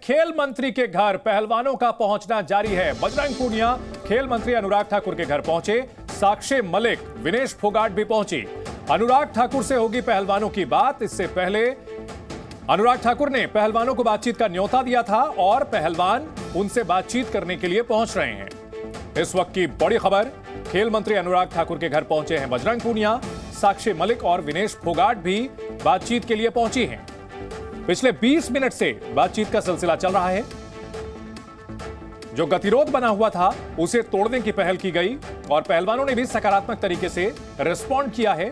खेल मंत्री के घर पहलवानों का पहुंचना जारी है। बजरंग पूनिया खेल मंत्री अनुराग ठाकुर के घर पहुंचे। साक्षी मलिक, विनेश फोगाट भी पहुंची। अनुराग ठाकुर से होगी पहलवानों की बात। इससे पहले अनुराग ठाकुर ने पहलवानों को बातचीत का न्योता दिया था और पहलवान उनसे बातचीत करने के लिए पहुंच रहे हैं। इस वक्त की बड़ी खबर, खेल मंत्री अनुराग ठाकुर के घर पहुंचे हैं बजरंग पूनिया। साक्षी मलिक और विनेश फोगाट भी बातचीत के लिए पहुंची हैं। पिछले 20 मिनट से बातचीत का सिलसिला चल रहा है। जो गतिरोध बना हुआ था उसे तोड़ने की पहल की गई और पहलवानों ने भी सकारात्मक तरीके से रिस्पॉन्ड किया है।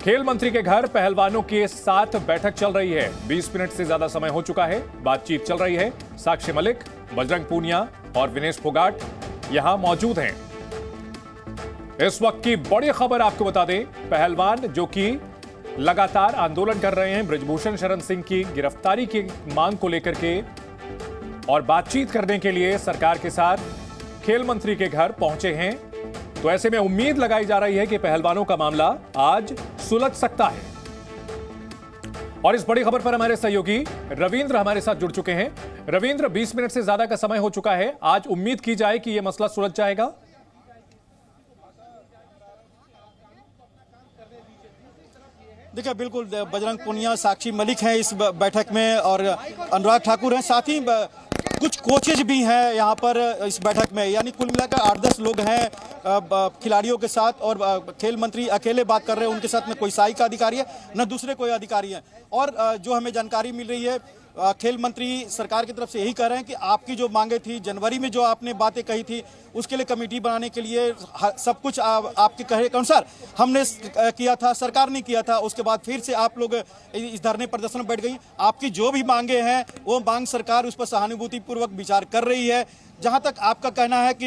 खेल मंत्री के घर पहलवानों के साथ बैठक चल रही है। 20 मिनट से ज्यादा समय हो चुका है, बातचीत चल रही है। साक्षी मलिक, बजरंग पूनिया और विनेश फोगाट यहां मौजूद हैं। इस वक्त की बड़ी खबर आपको बता दें, पहलवान जो कि लगातार आंदोलन कर रहे हैं ब्रिजभूषण शरण सिंह की गिरफ्तारी की मांग को लेकर के और बातचीत करने के लिए सरकार के साथ खेल मंत्री के घर पहुंचे हैं। तो ऐसे में उम्मीद लगाई जा रही है कि पहलवानों का मामला आज सुलझ सकता है। और इस बड़ी खबर पर हमारे सहयोगी रविंद्र हमारे साथ जुड़ चुके हैं। रविंद्र, 20 मिनट से ज्यादा का समय हो चुका है, आज उम्मीद की जाए कि यह मसला सुलझ जाएगा? देखिए, बिल्कुल बजरंग पूनिया, साक्षी मलिक हैं इस बैठक में और अनुराग ठाकुर हैं, साथ ही कुछ कोचेज भी हैं यहाँ पर इस बैठक में। यानी कुल मिलाकर 8-10 लोग हैं खिलाड़ियों के साथ और खेल मंत्री अकेले बात कर रहे हैं। उनके साथ में कोई साई का अधिकारी है न दूसरे कोई अधिकारी है। और जो हमें जानकारी मिल रही है, खेल मंत्री सरकार की तरफ से यही कह रहे हैं कि आपकी जो मांगे थी, जनवरी में जो आपने बातें कही थी, उसके लिए कमेटी बनाने के लिए सब कुछ आपके कहे के अनुसार हमने किया था, सरकार ने किया था। उसके बाद फिर से आप लोग इस धरने प्रदर्शन में बैठ गई। आपकी जो भी मांगे हैं वो मांग सरकार उस पर सहानुभूतिपूर्वक विचार कर रही है। जहां तक आपका कहना है कि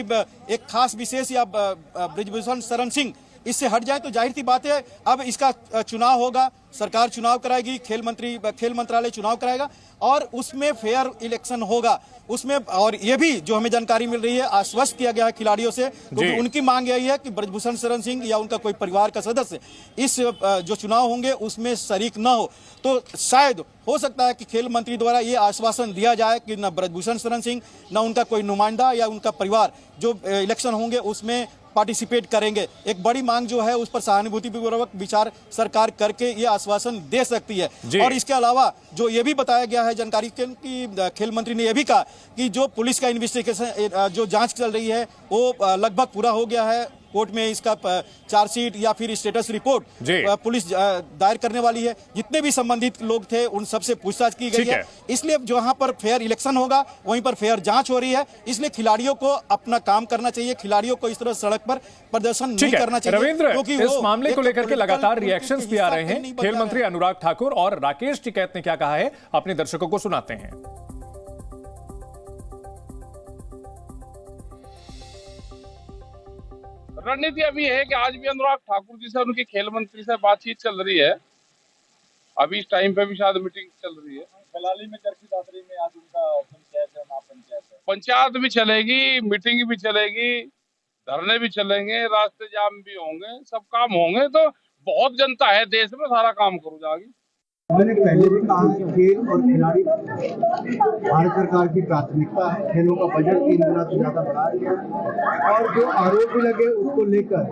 एक खास विशेष या ब्रिजभूषण शरण सिंह इससे हट जाए, तो जाहिर सी बात है अब इसका चुनाव होगा, सरकार चुनाव कराएगी, खेल मंत्रालय चुनाव कराएगा और उसमें फेयर इलेक्शन होगा उसमें। और ये भी जो हमें जानकारी मिल रही है, आश्वस्त किया गया है खिलाड़ियों से, क्योंकि उनकी मांग यही है कि ब्रिजभूषण शरण सिंह या उनका कोई परिवार का सदस्य इस जो चुनाव होंगे उसमें शरीक न हो। तो शायद हो सकता है कि खेल मंत्री द्वारा ये आश्वासन दिया जाए कि न ब्रिजभूषण शरण सिंह न उनका कोई नुमाइंदा या उनका परिवार जो इलेक्शन होंगे उसमें पार्टिसिपेट करेंगे। एक बड़ी मांग जो है उस पर सहानुभूतिपूर्वक विचार सरकार करके ये आश्वासन दे सकती है। और इसके अलावा जो ये भी बताया गया है जानकारी की, खेल मंत्री ने यह भी कहा कि जो पुलिस का इन्वेस्टिगेशन जो जांच चल रही है वो लगभग पूरा हो गया है। कोर्ट में इसका चार्जशीट या फिर स्टेटस रिपोर्ट पुलिस दायर करने वाली है। जितने भी संबंधित लोग थे उन सबसे पूछताछ की गई है। इसलिए जहां पर फेयर इलेक्शन होगा वहीं पर फेयर जांच हो रही है। इसलिए खिलाड़ियों को अपना काम करना चाहिए, खिलाड़ियों को इस तरह सड़क पर प्रदर्शन नहीं करना चाहिए। रविंद्र, इस मामले को लेकर के लगातार रिएक्शंस भी आ रहे हैं। खेल मंत्री अनुराग ठाकुर और राकेश टिकैत ने क्या कहा है, अपने दर्शकों को सुनाते हैं। रणनीति अभी है कि आज भी अनुराग ठाकुर जी से उनके खेल मंत्री से बातचीत चल रही है। अभी इस टाइम पे भी शायद मीटिंग चल रही है। खलाली में चरखी दादरी में आज उनका पंचायत है, महापंचायत है। पंचायत भी चलेगी, मीटिंग भी चलेगी, धरने भी चलेंगे, रास्ते जाम भी होंगे, सब काम होंगे। तो बहुत जनता है देश में, सारा काम करो जाएगी। मैंने पहले भी कहा है, खेल और खिलाड़ी भारत सरकार की प्राथमिकता है। खेलों का बजट 3 गुना से ज्यादा बढ़ाया गया और जो आरोप लगे उसको लेकर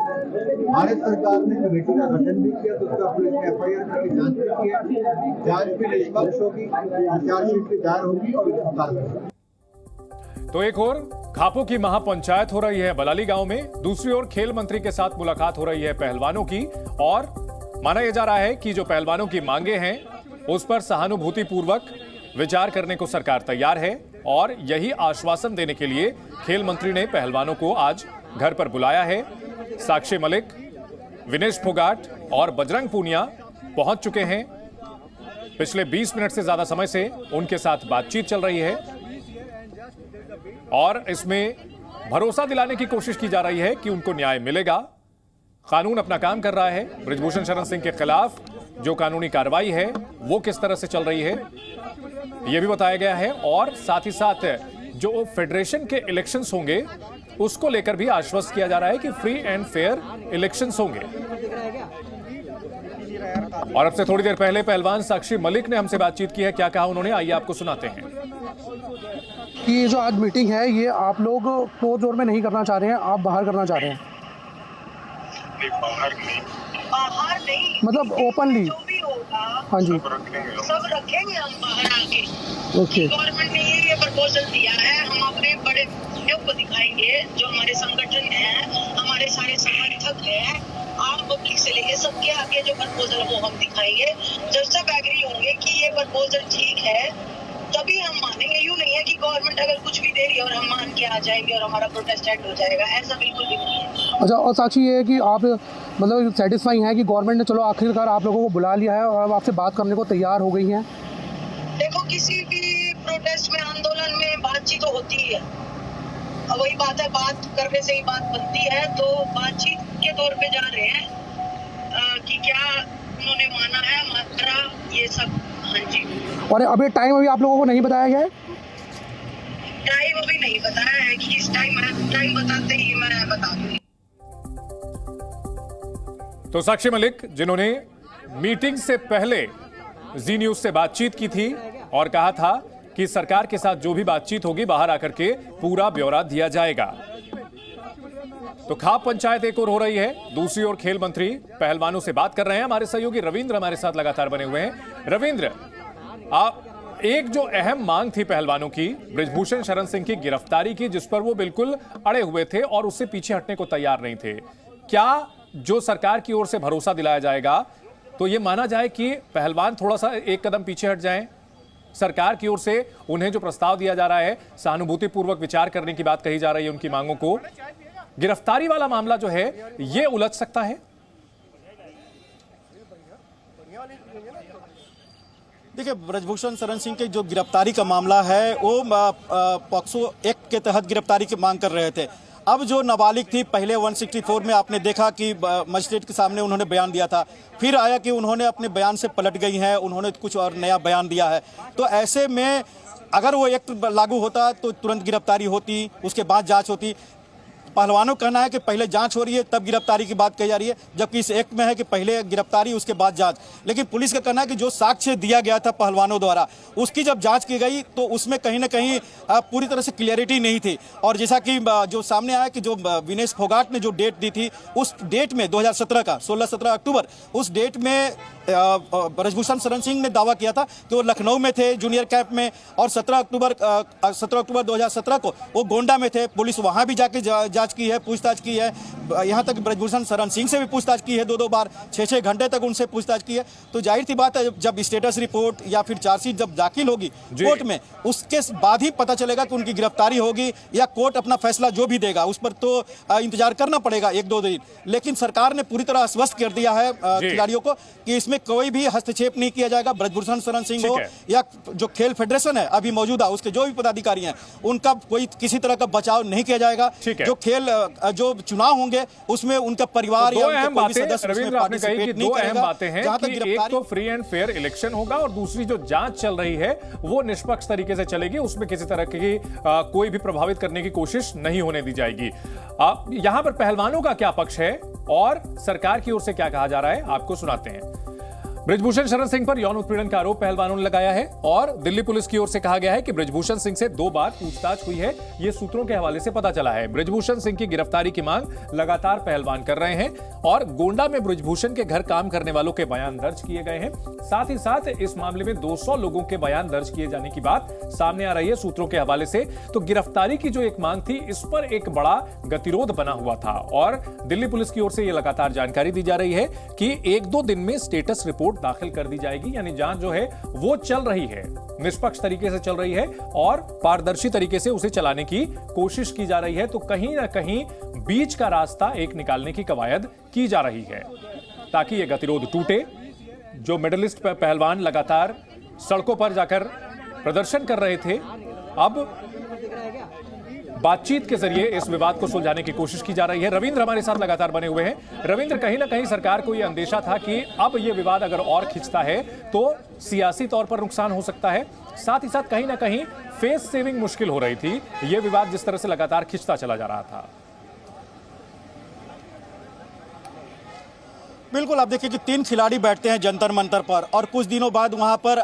भारत सरकार ने कमेटी का गठन भी किया। तो उसका पुलिस ने FIR करके जांच भी की है। जांच भी निष्पक्ष होगी, चार्जशीट भी दायर होगी और उसको कार्रवाई। तो एक और खापों की महापंचायत हो रही है बलाली गांव में, दूसरी ओर खेल मंत्री के साथ मुलाकात हो रही है पहलवानों की और माना यह जा रहा है कि जो पहलवानों की मांगे हैं उस पर सहानुभूतिपूर्वक विचार करने को सरकार तैयार है। और यही आश्वासन देने के लिए खेल मंत्री ने पहलवानों को आज घर पर बुलाया है। साक्षी मलिक, विनेश फोगाट और बजरंग पूनिया पहुंच चुके हैं। पिछले 20 मिनट से ज्यादा समय से उनके साथ बातचीत चल रही है और इसमें भरोसा दिलाने की कोशिश की जा रही है कि उनको न्याय मिलेगा। कानून अपना काम कर रहा है। ब्रिजभूषण शरण सिंह के खिलाफ जो कानूनी कार्रवाई है वो किस तरह से चल रही है यह भी बताया गया है। और साथ ही साथ जो फेडरेशन के इलेक्शंस होंगे उसको लेकर भी आश्वस्त किया जा रहा है कि फ्री एंड फेयर इलेक्शंस होंगे। और अब से थोड़ी देर पहले पहलवान साक्षी मलिक ने हमसे बातचीत की है। क्या कहा उन्होंने, आइए आपको सुनाते हैं। कि ये जो आज मीटिंग है ये आप लोग क्लोज डोर में नहीं करना चाह रहे हैं, आप बाहर करना चाह रहे हैं। बाहर नहीं मतलब ओपनली जो भी होगा हाँ जी सब रखेंगे हम बाहर आके। ओके। गवर्नमेंट ने ये प्रपोजल दिया है, हम अपने बड़े को दिखाएंगे, जो हमारे संगठन है, हमारे सारे समर्थक है, आम पब्लिक से लेके सबके आगे जो प्रपोजल वो हम दिखाएंगे। जब सब एग्री होंगे कि ये प्रपोजल ठीक है तभी हम मानेंगे। यूँ नहीं है कि गवर्नमेंट अगर कुछ भी दे रही है और हम मान के आ जाएंगे और हमारा प्रोटेस्ट एंड हो जाएगा, ऐसा बिल्कुल भी नहीं है। अच्छा, और साक्षी ये है कि आप मतलब सेटिस्फाई हैं कि गवर्नमेंट ने चलो आखिरकार आप लोगों को बुला लिया है और अब आपसे बात करने को तैयार हो गई हैं? देखो, किसी भी प्रोटेस्ट में, आंदोलन में बातचीत तो होती है। अब वही बात है, बात करने से ही बात बनती है। तो बातचीत के तौर पे जा रहे हैं कि क्या उन्होंने माना है, मात्रा, ये सब। हाँ जी। और अभी टाइम अभी आप लोगों को नहीं बताया गया है? टाइम अभी नहीं बताया है कि किस टाइम है, टाइम बताते ही मैं बता दूंगी। तो साक्षी मलिक, जिन्होंने मीटिंग से पहले जी न्यूज से बातचीत की थी और कहा था कि सरकार के साथ जो भी बातचीत होगी बाहर आकर के पूरा ब्यौरा दिया जाएगा। तो खाप पंचायत एक ओर हो रही है, दूसरी ओर खेल मंत्री पहलवानों से बात कर रहे हैं। हमारे सहयोगी रविंद्र हमारे साथ लगातार बने हुए हैं। रविंद्र, एक जो अहम मांग थी पहलवानों की, बृजभूषण शरण सिंह की गिरफ्तारी की, जिस पर वो बिल्कुल अड़े हुए थे और उससे पीछे हटने को तैयार नहीं थे। क्या जो सरकार की ओर से भरोसा दिलाया जाएगा तो ये माना जाए कि पहलवान थोड़ा सा एक कदम पीछे हट जाएं? सरकार की ओर से उन्हें जो प्रस्ताव दिया जा रहा है, सहानुभूतिपूर्वक विचार करने की बात कही जा रही है उनकी मांगों को, गिरफ्तारी वाला मामला जो है ये उलझ सकता है? देखिए, बृजभूषण शरण सिंह के जो गिरफ्तारी का मामला है वो पॉक्सो एक्ट के तहत गिरफ्तारी की मांग कर रहे थे। अब जो नाबालिग थी, पहले 164 में आपने देखा कि मजिस्ट्रेट के सामने उन्होंने बयान दिया था, फिर आया कि उन्होंने अपने बयान से पलट गई हैं, उन्होंने कुछ और नया बयान दिया है। तो ऐसे में अगर वो एक्ट लागू होता तो तुरंत गिरफ्तारी होती, उसके बाद जांच होती। पहलवानों का कहना है कि पहले जांच हो रही है तब गिरफ्तारी की बात कही जा रही है, जबकि इस एक्ट में है कि पहले गिरफ्तारी उसके बाद जांच। लेकिन पुलिस का कहना है कि जो साक्ष्य दिया गया था पहलवानों द्वारा, उसकी जब जांच की गई तो उसमें कहीं ना कहीं पूरी तरह से क्लियरिटी नहीं थी। और जैसा कि जो सामने आया कि जो विनेश फोगाट ने जो डेट दी थी, उस डेट में 2017 का 16-17 अक्टूबर, उस डेट में बृजभूषण शरण सिंह ने दावा किया था कि वो लखनऊ में थे जूनियर कैंप में, और 17 अक्टूबर 2017 को वो गोंडा में थे। पुलिस वहां भी जाके जांच की है, पूछताछ की है, यहां तक बृजभूषण शरण सिंह से भी पूछताछ की है, 2-2 बार 6-6 घंटे तक उनसे पूछताछ की है। तो जाहिर सी बात है, जब स्टेटस रिपोर्ट या फिर चार्जशीट जब दाखिल होगी कोर्ट में, उसके बाद ही पता चलेगा कि उनकी गिरफ्तारी होगी या कोर्ट अपना फैसला जो भी देगा उस पर तो इंतजार करना पड़ेगा 1-2 दिन। लेकिन सरकार ने पूरी तरह आश्वस्त कर दिया है खिलाड़ियों को कि इसमें कोई भी हस्तक्षेप नहीं किया जाएगा। बृजभूषण शरण सिंह हो या जो खेल फेडरेशन है अभी मौजूदा, उसके जो भी पदाधिकारी हैं, उनका कोई किसी तरह का बचाव नहीं किया जाएगा। जो खेल जो चुनाव होंगे उसमें उनका परिवार या उनके कोई भी सदस्य उसमें पार्टिसिपेट नहीं करेगा। दो बातें हैं कि एक तो फ्री एंड फेयर इलेक्शन होगा और दूसरी जो जांच चल रही है वो निष्पक्ष तरीके से चलेगी, उसमें किसी तरह की कोई भी प्रभावित करने की कोशिश नहीं होने दी जाएगी। यहां पर पहलवानों का क्या पक्ष है और सरकार की ओर से क्या कहा जा रहा है, आपको सुनाते हैं। बृजभूषण शरण सिंह पर यौन उत्पीड़न का आरोप पहलवानों ने लगाया है और दिल्ली पुलिस की ओर से कहा गया है कि बृजभूषण सिंह से 2 बार पूछताछ हुई है। यह सूत्रों के हवाले से पता चला है। बृजभूषण सिंह की गिरफ्तारी की मांग लगातार पहलवान कर रहे हैं और गोंडा में बृजभूषण के घर काम करने वालों के बयान दर्ज किए गए हैं। साथ ही साथ इस मामले में 200 लोगों के बयान दर्ज किए जाने की बात सामने आ रही है सूत्रों के हवाले से। तो गिरफ्तारी की जो एक मांग थी, इस पर एक बड़ा गतिरोध बना हुआ था और दिल्ली पुलिस की ओर से यह लगातार जानकारी दी जा रही है कि 1-2 दिन में स्टेटस रिपोर्ट दाखिल कर दी जाएगी। यानी जांच जो है वो चल रही है, निष्पक्ष तरीके से चल रही है और पारदर्शी तरीके से उसे चलाने की कोशिश की जा रही है। तो कहीं ना कहीं बीच का रास्ता एक निकालने की कवायद की जा रही है ताकि यह गतिरोध टूटे। जो मेडलिस्ट पहलवान लगातार सड़कों पर जाकर प्रदर्शन कर रहे थे, अब बातचीत के जरिए इस विवाद को सुलझाने की कोशिश की जा रही है। रविंद्र हमारे साथ लगातार बने हुए हैं। रविंद्र, कहीं ना कहीं सरकार को यह अंदेशा था कि अब यह विवाद अगर और खिंचता है तो सियासी तौर पर नुकसान हो सकता है, साथ ही साथ कहीं ना कहीं फेस सेविंग मुश्किल हो रही थी, यह विवाद जिस तरह से लगातार खिंचता चला जा रहा था। बिल्कुल, आप देखिए कि 3 खिलाड़ी बैठते हैं जंतर मंतर पर और कुछ दिनों बाद वहां पर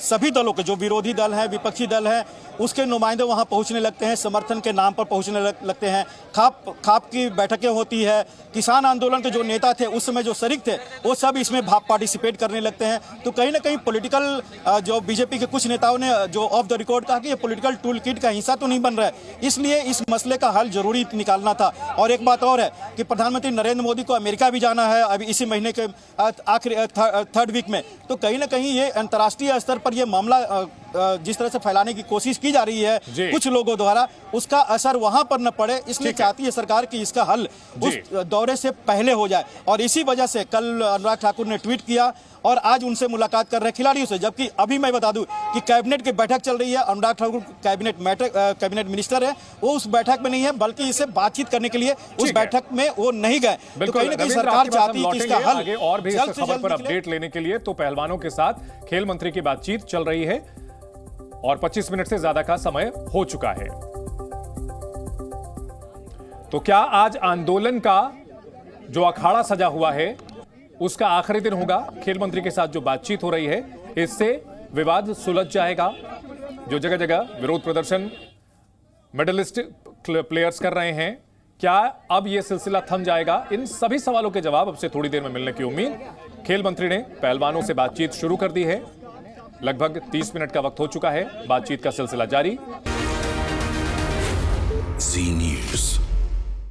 सभी दलों के जो विरोधी दल हैं, विपक्षी दल हैं, उसके नुमाइंदे वहां पहुंचने लगते हैं, समर्थन के नाम पर पहुंचने लगते हैं। खाप की बैठकें होती है। किसान आंदोलन के जो नेता थे उस समय जो शरीक थे वो सब इसमें पार्टिसिपेट करने लगते हैं। तो कहीं ना कहीं पॉलिटिकल जो बीजेपी के कुछ नेताओं ने जो ऑफ द रिकॉर्ड कहा कि ये पॉलिटिकल टूल किट का हिस्सा तो नहीं बन रहा है, इसलिए इस मसले का हल जरूरी निकालना था। और एक बात और है कि प्रधानमंत्री नरेंद्र मोदी को अमेरिका भी जाना है अभी इसी महीने के आखिरी थर्ड वीक में। तो कहीं ना कहीं ये अंतर्राष्ट्रीय स्तर पर यह मामला जिस तरह से फैलाने की कोशिश की जा रही है कुछ लोगों द्वारा, उसका असर वहां पर न पड़े, इसलिए चाहती है सरकार कि इसका हल उस दौरे से पहले हो जाए। और इसी वजह से कल अनुराग ठाकुर ने ट्वीट किया और आज उनसे मुलाकात कर रहे खिलाड़ियों से। जबकि अभी मैं बता दूं कि कैबिनेट की बैठक चल रही है, अनुराग ठाकुर कैबिनेट मिनिस्टर है, वो उस बैठक में नहीं है, बल्कि इससे बातचीत करने के लिए उस बैठक में वो नहीं गए। तो कहीं ना कहीं सरकार चाहती है कि इसका हल और भी इस खबर पर अपडेट लेने के लिए तो पहलवानों के साथ खेल मंत्री की बातचीत चल रही है और 25 मिनट से ज्यादा का समय हो चुका है। तो क्या आज आंदोलन का जो अखाड़ा सजा हुआ है उसका आखिरी दिन होगा? खेल मंत्री के साथ जो बातचीत हो रही है इससे विवाद सुलझ जाएगा? जो जगह जगह विरोध प्रदर्शन मेडलिस्ट प्लेयर्स कर रहे हैं, क्या अब यह सिलसिला थम जाएगा? इन सभी सवालों के जवाब अब से थोड़ी देर में मिलने की उम्मीद। खेल मंत्री ने पहलवानों से बातचीत शुरू कर दी है। लगभग 30 मिनट का वक्त हो चुका है, बातचीत का सिलसिला जारी।